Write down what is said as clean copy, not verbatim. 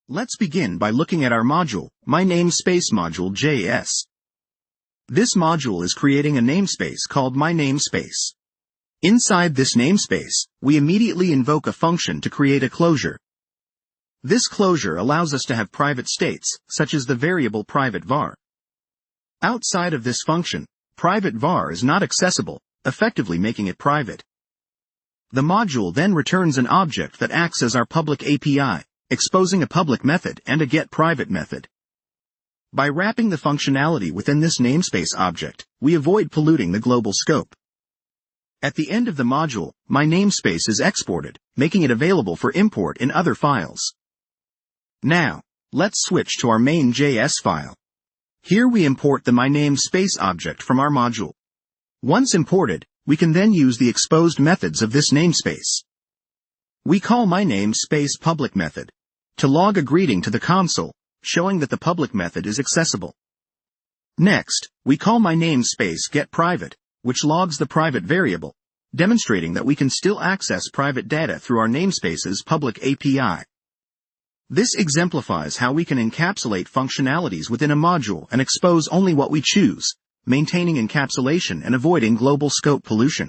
Let's begin by looking at our module, My Namespace module.js. This module is creating a namespace called My Namespace. Inside this namespace, we immediately invoke a function to create a closure. This closure allows us to have private states, such as the variable private var. Outside of this function, private var is not accessible, effectively making it private. The module then returns an object that acts as our public API, exposing a public method and a getPrivate method. By wrapping the functionality within this namespace object, we avoid polluting the global scope. At the end of the module, My Namespace is exported, making it available for import in other files. Now, let's switch to our main.js file. Here we import the My Namespace object from our module. Once imported, we can then use the exposed methods of this namespace. We call My Namespace public method to log a greeting to the console, showing that the public method is accessible. Next, we call My Namespace getPrivate, which logs the private variable, demonstrating that we can still access private data through our namespace's public API. This exemplifies how we can encapsulate functionalities within a module and expose only what we choose, maintaining encapsulation and avoiding global scope pollution.